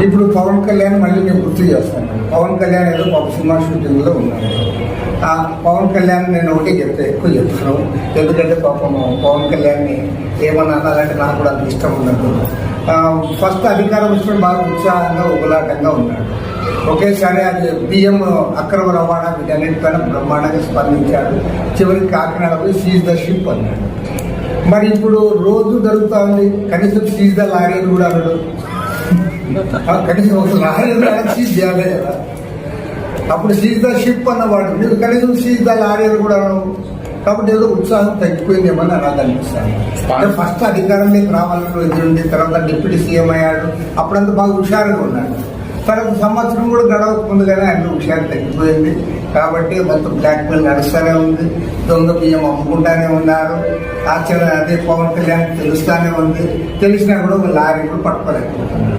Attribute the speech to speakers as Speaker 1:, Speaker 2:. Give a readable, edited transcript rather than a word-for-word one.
Speaker 1: ఇప్పుడు పవన్ కళ్యాణ్ మళ్ళీ నేను గుర్తు చేస్తాను. పవన్ కళ్యాణ్ ఏదో పాప సినిమా షూటింగ్లో ఉన్నాడు. పవన్ కళ్యాణ్ నేను ఒకటే ఎక్కువ చెప్తాను. ఎందుకంటే పాపం పవన్ కళ్యాణ్ని ఏమన్నా అనాలంటే నాకు కూడా అంత ఇష్టం ఉండదు. ఫస్ట్ అధికారం వచ్చిన బాగా ఉత్సాహంగా ఉబలాటంగా ఉన్నాడు. ఒకేసారి అది బియ్యం అక్రమ రవాణా వీటన్నిటిపైన బ్రహ్మాండంగా స్పందించాడు. చివరికి కాకినాడ పోయి సీజ్ ద షిప్ అన్నాడు. మరి ఇప్పుడు రోజు జరుగుతూ ఉంది, కనీసం సీజ్ ద లారీ కూడా అన్నాడు. కనీసం ఒక లారీ సీజ్ చేయాలి కదా. అప్పుడు సీజ్ ద షిప్ అన్నవాడు నీకు కనీసం సీజ్ ద లారీ కూడా అన్నావు. కాబట్టి ఏదో ఉత్సాహం తగ్గిపోయిందేమని నాకు అనిపిస్తాను. అంటే ఫస్ట్ అధికారంలోకి రావాలని ఎదురుండి, తర్వాత డిప్యూటీ సీఎం అయ్యాడు. అప్పుడంతా బాగా హుషారుగా ఉన్నాడు. తర్వాత సంవత్సరం కూడా గడవక ముందుగానే ఆయన హుషారు తగ్గిపోయింది. కాబట్టి మొత్తం బ్లాక్ మెయిల్ నడుస్తూనే ఉంది. దొంగ బియ్యం అమ్ముకుంటానే ఉన్నారు. ఆశ్చర్యం అదే పవన్ కళ్యాణ్ తెలుస్తూనే ఉంది. తెలిసినా కూడా ఒక లారీ కూడా పట్టుకోలేకపోతున్నారు.